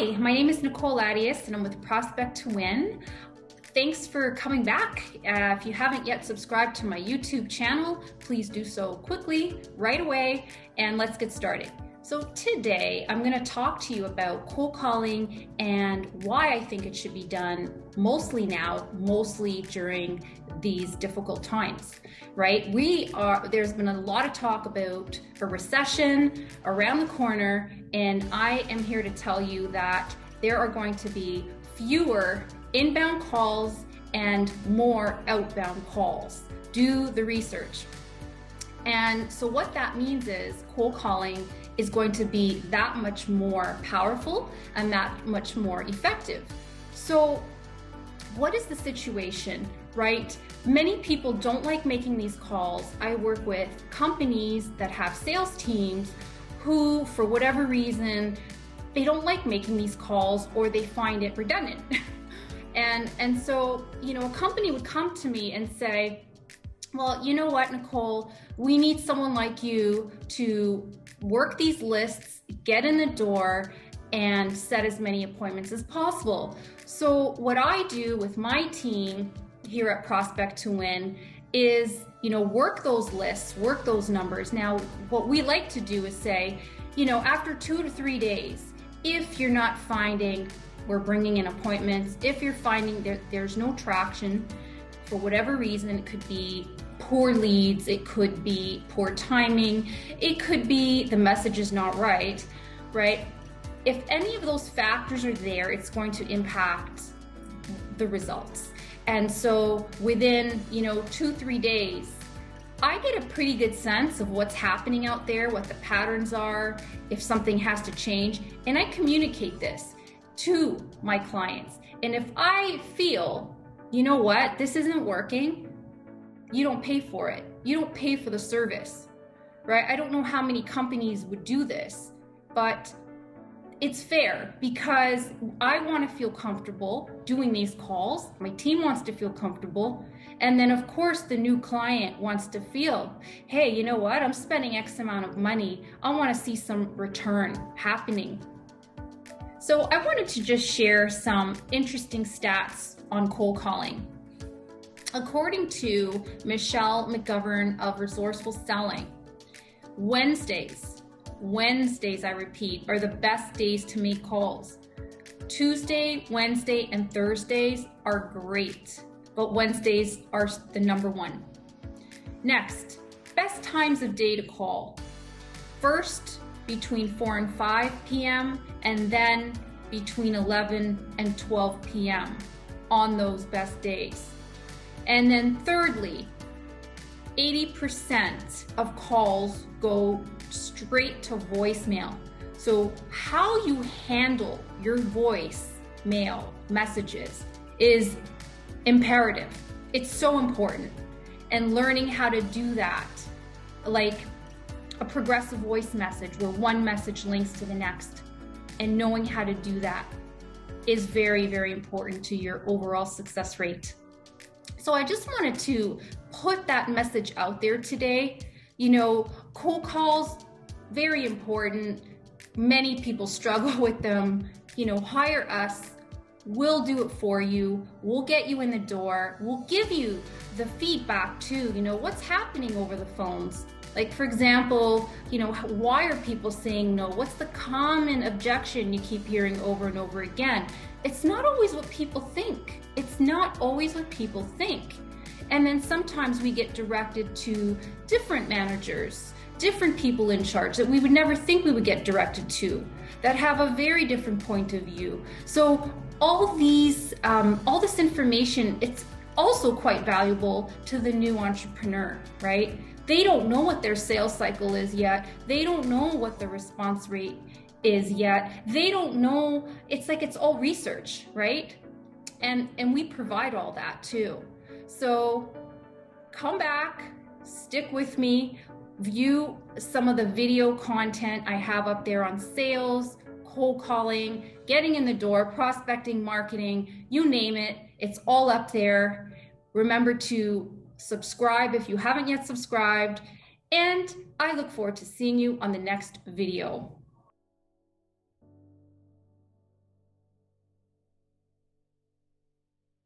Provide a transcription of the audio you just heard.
Hi, my name is Nicole Ladius and I'm with Prospect to Win. Thanks for coming back. If you haven't yet subscribed to my YouTube channel, please do so quickly, right away, and let's get started. So today I'm going to talk to you about cold calling and why I think it should be done mostly now, mostly during these difficult times, right? There's been a lot of talk about a recession around the corner, and I am here to tell you that there are going to be fewer inbound calls and more outbound calls. Do the research. And so what that means is cold calling is going to be that much more powerful and that much more effective. So what is the situation, right? Many people don't like making these calls. I work with companies that have sales teams who, for whatever reason, they don't like making these calls or they find it redundant. And so, a company would come to me and say, well, you know what, Nicole, we need someone like you to work these lists, get in the door, and set as many appointments as possible. So what I do with my team here at Prospect to Win is, work those lists, work those numbers. Now, what we like to do is say, after 2 to 3 days, if you're not finding, we're bringing in appointments. If you're finding there's no traction for whatever reason, it could be poor leads, it could be poor timing, it could be the message is not right? If any of those factors are there, it's going to impact the results. And so within, 2-3 days, I get a pretty good sense of what's happening out there, what the patterns are, if something has to change, and I communicate this to my clients. And if I feel, this isn't working, you don't pay for it. You don't pay for the service, right? I don't know how many companies would do this, but it's fair because I want to feel comfortable doing these calls. My team wants to feel comfortable. And then of course the new client wants to feel, hey, you know what? I'm spending X amount of money. I want to see some return happening. So I wanted to just share some interesting stats on cold calling. According to Michelle McGovern of Resourceful Selling, Wednesdays, I repeat, are the best days to make calls. Tuesday, Wednesday, and Thursdays are great, but Wednesdays are the number one. Next, best times of day to call. First, between 4 and 5 p.m., and then between 11 and 12 p.m. on those best days. And then thirdly, 80% of calls go straight to voicemail. So how you handle your voicemail messages is imperative. It's so important. And learning how to do that, like a progressive voice message where one message links to the next, and knowing how to do that is very, very important to your overall success rate. So I just wanted to put that message out there today. Cold calls, very important. Many people struggle with them. Hire us. We'll do it for you. We'll get you in the door. We'll give you the feedback too. What's happening over the phones? Like, for example, why are people saying no? What's the common objection you keep hearing over and over again? It's not always what people think. It's not always what people think. And then sometimes we get directed to different managers, different people in charge that we would never think we would get directed to, that have a very different point of view. So all this information, it's also quite valuable to the new entrepreneur, right? They don't know what their sales cycle is yet. They don't know what the response rate is yet. They don't know. It's like it's all research, right? And we provide all that too. So come back, stick with me, view some of the video content I have up there on sales, cold calling, getting in the door, prospecting, marketing, you name it. It's all up there. Remember to subscribe if you haven't yet subscribed, and I look forward to seeing you on the next video.